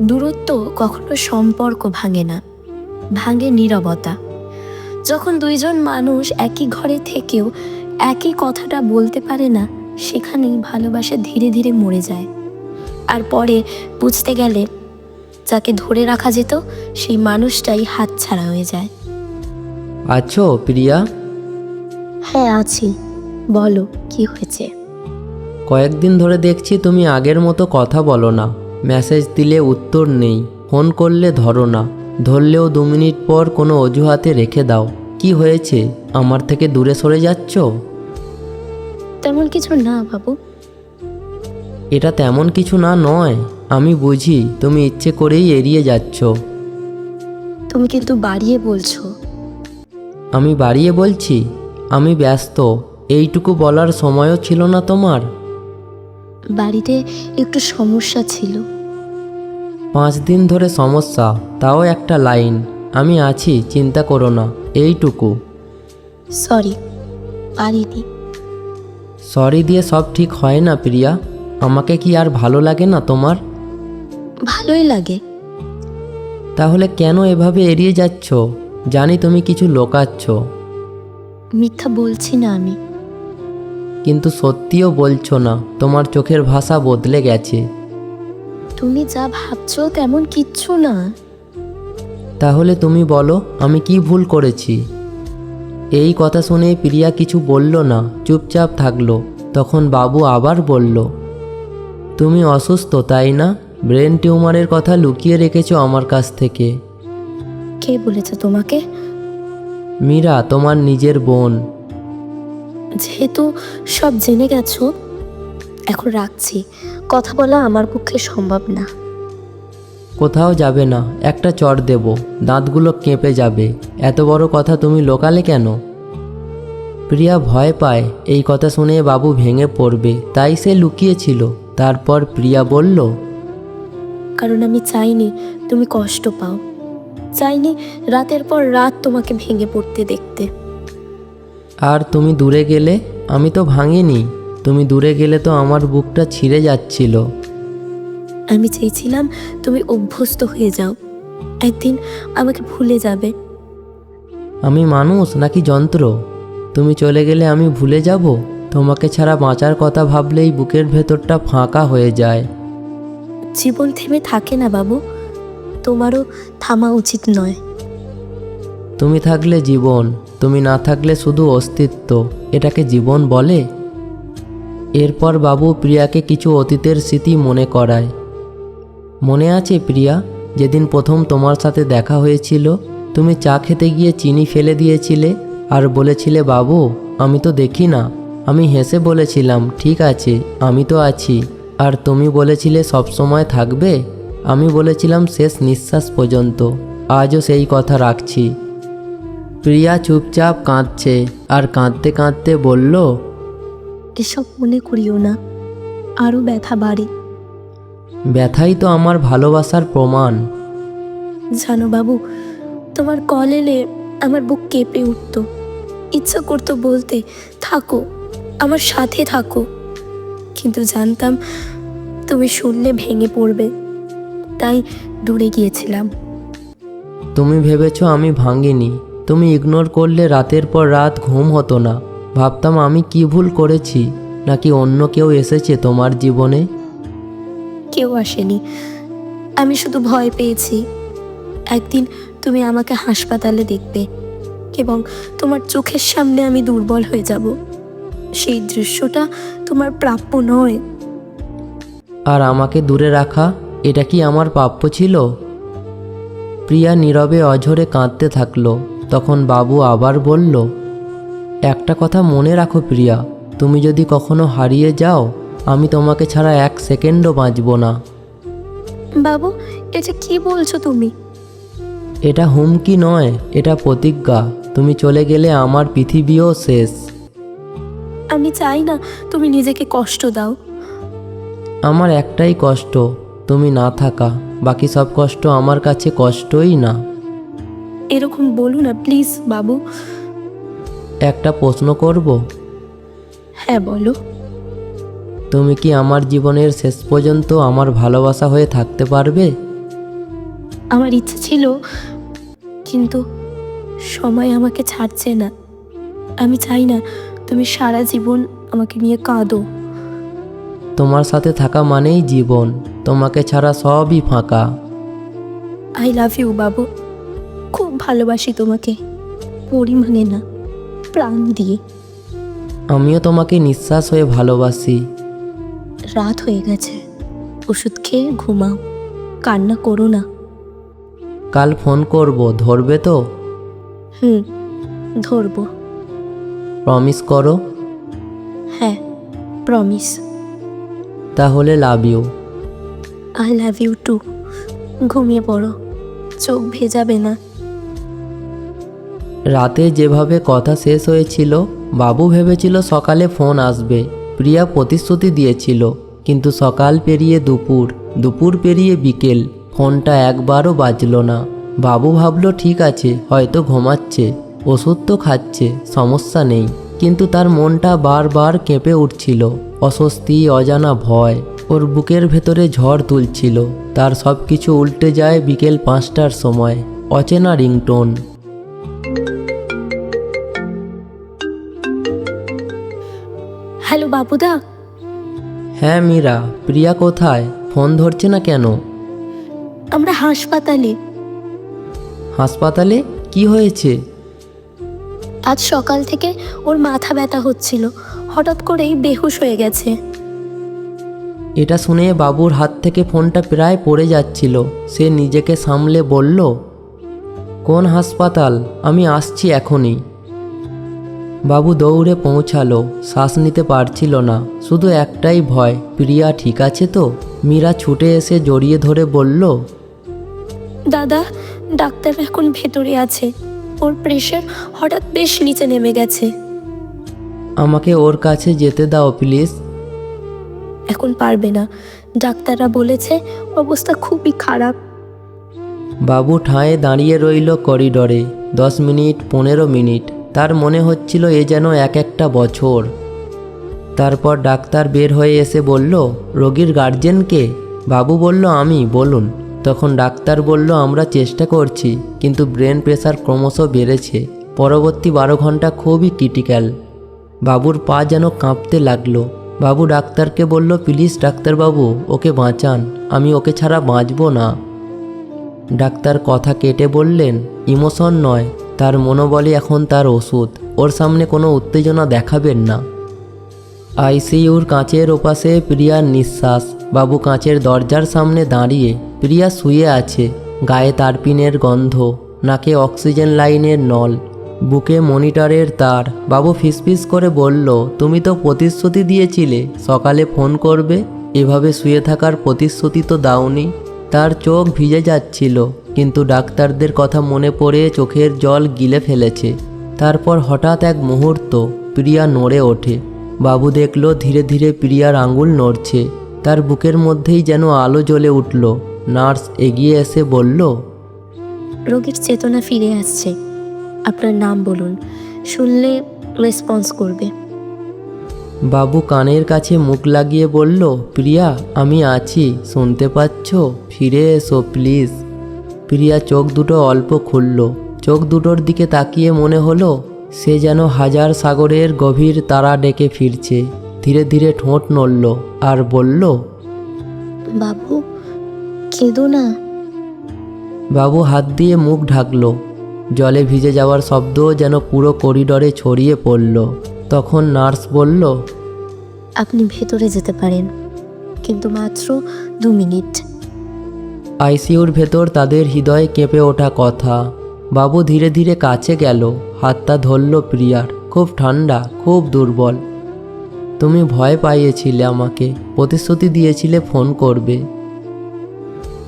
দূরত্ব কখনো সম্পর্ক ভাঙে না, ভাঙে নীরবতা। যখন দুইজন মানুষ একই ঘরে থেকেও একই কথাটা বলতে পারে না, সেখানেই ভালোবাসা ধীরে ধীরে মরে যায়। আর পরে বুঝতে গেলে যাকে ধরে রাখা যেত সেই মানুষটাই হাতছাড়া হয়ে যায়। আছো প্রিয়া? হ্যাঁ আছি, বলো কি হয়েছে? কয়েকদিন ধরে দেখছি তুমি আগের মতো কথা বলো না, মেসেজ দিলে উত্তর নেই, ফোন করলে ধরো না, ধরলেও 2 মিনিট পর কোনো অজুহাতে রেখে দাও। কি হয়েছে? আমার থেকে দূরে সরে যাচ্ছ? তেমন কিছু না বাবু। এটা তেমন কিছু না নয়, আমি বুঝি তুমি ইচ্ছে করেই এড়িয়ে যাচ্ছ। তুমি কিন্তু বাড়িয়ে বলছো। আমি বাড়িয়ে বলছি? আমি ব্যস্ত, এইটুকু বলার সময়ও ছিল না তোমার? বাড়িতে একটু সমস্যা ছিল। 5 দিন ধরে সমস্যা, তাও একটা লাইন, আমি আছি চিন্তা করো না, এইটুকু। সরি, পারিনি। সরি দিয়ে সব ঠিক হয় না প্রিয়া। আমাকে কি আর ভালো লাগে না তোমার? ভালোই লাগে। তাহলে কেন এভাবে এড়িয়ে যাচ্ছ? জানি তুমি কিছু লোকাচ্ছ, মিথ্যা বলছি না আমি। কিন্তু সত্যিও বলছো না, তোমার চোখের ভাষা বদলে গেছে। তুমি যা ভাবছো তেমন কিচ্ছু না। তাহলে তুমি বলো আমি কি ভুল করেছি? এই কথা শুনে প্রিয়া কিছু বলল না, চুপচাপ থাকলো। তখন বাবু আবার বলল, তুমি অসুস্থ তাই না? ব্রেন টিউমারের কথা লুকিয়ে রেখেছো আমার কাছ থেকে। কে বলেছে তোমাকে? মীরা, তোমার নিজের বোন। যেহেতু সব জেনে গেছো, এখন রাখছি। কথা বলা আমার পক্ষে সম্ভব না। কোথাও যাবে না, একটা চড় দেব, দাঁতগুলো কেঁপে যাবে। এত বড় কথা তুমি লোকালে কেন? প্রিয়া ভয় পায় এই কথা শুনে বাবু ভেঙে পড়বে, তাই সে লুকিয়েছিল। তারপর প্রিয়া বলল, কারণ আমি চাইনি তুমি কষ্ট পাও, চাইনি রাতের পর রাত তোমাকে ভেঙে পড়তে দেখতে। আর তুমি দূরে গেলে? আমি তো ভাঙিনি। তুমি দূরে গেলে তো আমার বুকটা ছিঁড়ে যাচ্ছিল। আমি চেয়েছিলাম তুমি অভ্যস্ত হয়ে যাও, একদিন আমাকে ভুলে যাবে। আমি মানুষ নাকি যন্ত্র? তুমি চলে গেলে আমি ভুলে যাব? তোমাকে ছাড়া বাঁচার কথা ভাবলেই বুকের ভেতরটা ফাঁকা হয়ে যায়। জীবন থেমে থাকে না বাবু, তোমারও থামা উচিত নয়। তুমি থাকলে জীবন, তুমি না থাকলে শুধু অস্তিত্ব, এটাকে জীবন বলে? এরপর বাবু প্রিয়াকে কিছু অতীতের স্মৃতি মনে করায়। মনে আছে প্রিয়া, যেদিন প্রথম তোমার সাথে দেখা হয়েছিল, তুমি চা খেতে গিয়ে চিনি ফেলে দিয়েছিলে আর বলেছিলে বাবু আমি তো দেখি না। আমি হেসে বলেছিলাম ঠিক আছে, আমি তো আছি। আর তুমি বলেছিলে সব সময় থাকবে। আমি বলেছিলাম শেষ নিঃশ্বাস পর্যন্ত। আজও সেই কথা রাখছি। প্রিয়া চুপচাপ কাঁদছে, আর কাঁদতে কাঁদতে বলল, এসব মনে করিও না, আরও ব্যথা বাড়ে। ব্যথাই তো আমার ভালোবাসার প্রমাণ। জানো বাবু, তোমার কল এলে আমার বুক কেঁপে উঠত, ইচ্ছা করতো বলতে থাকো, আমার সাথে থাকো, কিন্তু জানতাম তুমি শুনলে ভেঙে পড়বে, তাই দূরে গিয়েছিলাম। তুমি ভেবেছো আমি ভাঙিনি। তুমি ইগনোর করলে রাতের পর রাত ঘুম হতো না। ভাবতাম আমি কি ভুল করেছি, নাকি অন্য কেউ এসেছে তোমার জীবনে। কেউ আসেনি, আমি শুধু ভয় পেয়েছি একদিন তুমি আমাকে হাসপাতালে দেখবে এবং তোমার চোখের সামনে আমি দুর্বল হয়ে যাব। সেই দৃশ্যটা তোমার প্রাপ্য নয়। আর আমাকে দূরে রাখা, এটা কি আমার প্রাপ্য ছিল? প্রিয়া নীরবে অঝরে কাঁদতে থাকলো। তখন বাবু আবার বলল, একটা কথা মনে রাখো প্রিয়া, তুমি যদি কখনো হারিয়ে যাও, আমি তোমাকে ছাড়া 1 সেকেন্ডও বাঁচব না। বাবু, এটা কি বলছো তুমি? এটা হুমকি নয়, এটা প্রতিজ্ঞা। তুমি চলে গেলে আমার পৃথিবীও শেষ। আমি চাই না তুমি নিজেকে কষ্ট দাও। আমার একটাই কষ্ট, তুমি না থাকা। বাকি সব কষ্ট আমার কাছে কষ্টই না। এরকম বলো না প্লিজ বাবু। একটা প্রশ্ন করব? হ্যাঁ বলো। তুমি কি আমার জীবনের শেষ পর্যন্ত আমার ভালোবাসা হয়ে থাকতে পারবে? আমার ইচ্ছে ছিল, কিন্তু সময় আমাকে ছাড়ছে না। আমি চাই না তুমি সারা জীবন আমাকে নিয়ে কাঁদো। তোমার সাথে থাকা মানেই জীবন, তোমাকে ছাড়া সবই ফাঁকা। আই লাভ ইউ বাবু, খুব ভালোবাসি তোমাকে, পরিমাণে না, প্রাণ দিয়ে। আমিও তোমাকে নিঃশ্বাস হয়ে ভালোবাসি। রাত হয়ে গেছে, ওষুধ খেয়ে ঘুমাও, কান্না করো না। কাল ফোন করব, ধরবে তো? ধরবো। প্রমিস করো। হ্যাঁ, প্রমিস। তাহলে love you. I love you too. ঘুমিয়ে পড়ো, চোখ ভেজাবে না। রাতে যেভাবে কথা শেষ হয়েছিল, বাবু ভেবেছিল সকালে ফোন আসবে। প্রিয়া প্রতিশ্রুতি দিয়েছিল, কিন্তু সকাল পেরিয়ে দুপুর, দুপুর পেরিয়ে বিকেল, ফোনটা একবারও বাজলো না। বাবু ভাবলো ঠিক আছে, হয়তো ঘুমাচ্ছে, ওষুধ তো খাচ্ছে, সমস্যা নেই। কিন্তু তার মনটা বারবার কেঁপে উঠছিল, অস্বস্তি, অজানা ভয়। ওর বুকের ভেতরে ঝড় তুলছিল। তার সব কিছু উল্টে যায় বিকেল 5টার সময়। অচেনা রিংটোন। হ্যালো বাবুদা। হ্যাঁ মীরা, প্রিয়া কোথায়? ফোন ধরছে না কেন? আমরা হাসপাতালে। হাসপাতালে? কি হয়েছে? আজ সকাল থেকে ওর মাথা ব্যথা হচ্ছিল, হঠাৎ করেই বেহুশ হয়ে গেছে। এটা শুনে বাবুর হাত থেকে ফোনটা প্রায় পড়ে যাচ্ছিল। সে নিজেকে সামলে বলল, কোন হাসপাতাল? আমি আসছি এখনই। বাবু দৌড়ে পৌঁছালো। শ্বাস নিতে পারছিল না, শুধু একটাই ভয়, প্রিয়া ঠিক আছে তো? মীরা ছুটে এসে জড়িয়ে ধরে বলল, দাদা, ডাক্তার এখন ভেতরে আছে। ওর প্রেশার হঠাৎ বেশ নিচে নেমে গেছে। আমাকে ওর কাছে যেতে দাও প্লিজ। এখন পারবে না, ডাক্তাররা বলেছে অবস্থা খুবই খারাপ। বাবু ঠাঁয়ে দাঁড়িয়ে রইল করিডরে। 10 মিনিট, 15 মিনিট। তার মনে হচ্ছিল এ যেন এক একটা বছর। তারপর ডাক্তার বের হয়ে এসে বলল, রোগীর গার্জেনকে? বাবু বলল, আমি, বলুন। তখন ডাক্তার বলল, আমরা চেষ্টা করছি, কিন্তু ব্রেন প্রেশার ক্রমশ বেড়েছে। পরবর্তী 12 ঘন্টা খুবই ক্রিটিক্যাল। বাবুর পা যেন কাঁপতে লাগলো। বাবু ডাক্তারকে বলল, প্লিজ ডাক্তারবাবু, ওকে বাঁচান, আমি ওকে ছাড়া বাঁচব না। ডাক্তার কথা কেটে বললেন, ইমোশন নয়, তার মনোবলই এখন তার ওষুধ। ওর সামনে কোনো উত্তেজনা দেখাবেন না। আইসিইউর কাঁচের ওপাশে প্রিয়ার নিঃশ্বাস। বাবু কাঁচের দরজার সামনে দাঁড়িয়ে। প্রিয়া শুয়ে আছে, গায়ে তারপিনের গন্ধ, নাকে অক্সিজেন লাইনের নল, বুকে মনিটরের তার। বাবু ফিসফিস করে বলল, তুমি তো প্রতিশ্রুতি দিয়েছিলে সকালে ফোন করবে, এভাবে শুয়ে থাকার প্রতিশ্রুতি তো দাওনি। তার চোখ ভিজে যাচ্ছিল, কিন্তু ডাক্তারদের কথা মনে পড়ে চোখের জল গিলে ফেলেছে। তারপর হঠাৎ এক মুহূর্ত, প্রিয়া নড়ে ওঠে। বাবু দেখল ধীরে ধীরে প্রিয়ার আঙুল নড়ছে। তার বুকের মধ্যেই যেন আলো জ্বলে উঠল। নার্স এগিয়ে এসে বলল, রোগীর চেতনা ফিরে আসছে, আপনার নাম বলুন, শুনলে রেসপন্স করবে। বাবু কানের কাছে মুখ লাগিয়ে বলল, প্রিয়া, আমি আছি, শুনতে পাচ্ছ? ফিরে এসো প্লিজ। প্রিয়া চোখ দুটো অল্প খুলল। চোখ দুটোর দিকে তাকিয়ে মনে হলো সে যেন হাজার সাগরের গভীর তারা ডেকে ফিরছে। ধীরে ধীরে ঠোঁট নড়ল আর বলল, বাবু, কেঁদো না। বাবু হাত দিয়ে মুখ ঢাকল। জলে ভিজে যাওয়ার শব্দও যেন পুরো করিডরে ছড়িয়ে পড়ল। তখন নার্স বলল, আপনি ভেতরে যেতে পারেন, কিন্তু মাত্র 2 মিনিট। আইসিইউর ভেতর তাদের হৃদয়ে কেঁপে ওঠা কথা। বাবু ধীরে ধীরে কাছে গেল, হাতটা ধরল প্রিয়ার। খুব ঠান্ডা, খুব দুর্বল। তুমি ভয় পাইয়েছিলে আমাকে, প্রতিশ্রুতি দিয়েছিলে ফোন করবে।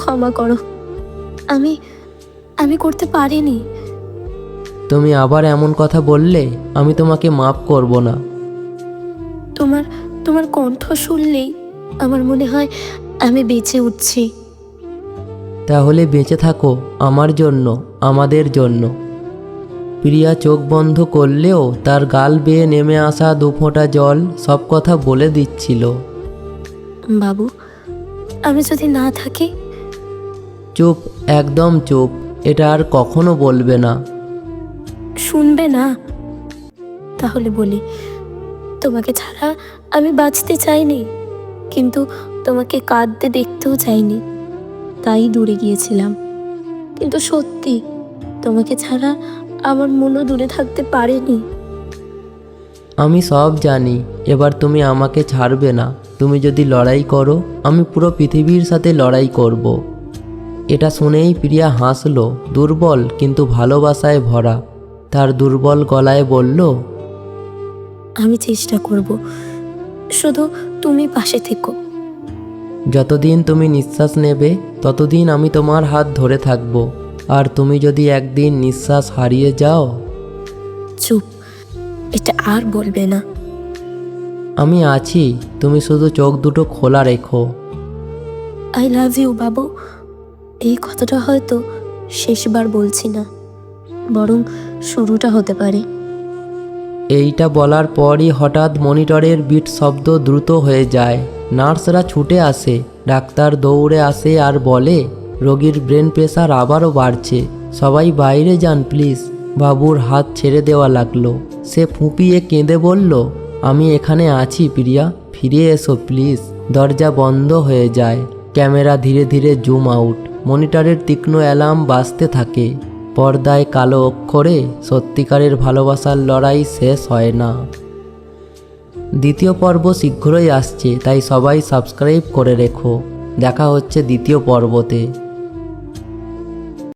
ক্ষমা করো, আমি আমি করতে পারিনি। তুমি আবার এমন কথা বললে, আমি তোমাকে মাফ করব না। তোমার কণ্ঠ শুনলেই আমার মনে হয় আমি বেঁচে উঠছি। তাহলে বেঁচে থাকো, আমার জন্য, আমাদের জন্য। প্রিয়া চোখ বন্ধ করলেও তার গাল বেয়ে নেমে আসা 2 ফোঁটা জল সব কথা বলে দিচ্ছিল। বাবু, আমি যদি না থাকি চুপ, একদম চুপ। এটা আর কখনো বলবে না। শুনবে না? তাহলে বলি, তোমাকে ছাড়া আমি বাঁচতে চাইনি, কিন্তু তোমাকে কাঁদতে দেখতেও চাইনি, তাই দূরে গিয়েছিলাম। কিন্তু সত্যি, তোমাকে ছাড়া আমার মনও দূরে থাকতে পারেনি। আমি সব জানি। এবার তুমি আমাকে ছাড়বে না। তুমি যদি লড়াই করো, আমি পুরো পৃথিবীর সাথে লড়াই করব। এটা শুনেই প্রিয়া হাসলো, দুর্বল কিন্তু ভালোবাসায় ভরা। তার দুর্বল গলায় বলল, আমি চেষ্টা করব, শুধু তুমি পাশে থেকো। যতদিন তুমি নিঃশ্বাস নেবে ততদিন আমি তোমার হাত ধরে থাকব। আর তুমি যদি একদিন নিঃশ্বাস হারিয়ে যাও, চুপ, এটা আর বলবে না। আমি আছি, তুমি শুধু চোখ দুটো খোলা রেখো। আই লাভ ইউ বাবু। এই কথাটা হয়তো শেষবার বলছি না, বরং শুরুটা হতে পারে। এইটা বলার পরই হঠাৎ মনিটরের বিট শব্দ দ্রুত হয়ে যায়। নার্সরা ছুটে আসে, ডাক্তার দৌড়ে আসে আর বলে, রোগীর ব্রেন প্রেশার আবারও বাড়ছে, সবাই বাইরে যান প্লিজ। বাবুর হাত ছেড়ে দেওয়া লাগলো। সে ফুঁপিয়ে কেঁদে বলল, আমি এখানে আছি প্রিয়া, ফিরে এসো প্লিজ। দরজা বন্ধ হয়ে যায়। ক্যামেরা ধীরে ধীরে জুম আউট। মনিটরের তীক্ষ্ণ অ্যালার্ম বাজতে থাকে। পর্দায় কালো অক্ষরে, সত্যিকারের ভালোবাসার লড়াই শেষ হয় না। দ্বিতীয় পর্ব শীঘ্রই আসছে, তাই সবাই সাবস্ক্রাইব করে রেখো। দেখা হচ্ছে দ্বিতীয় পর্বতে।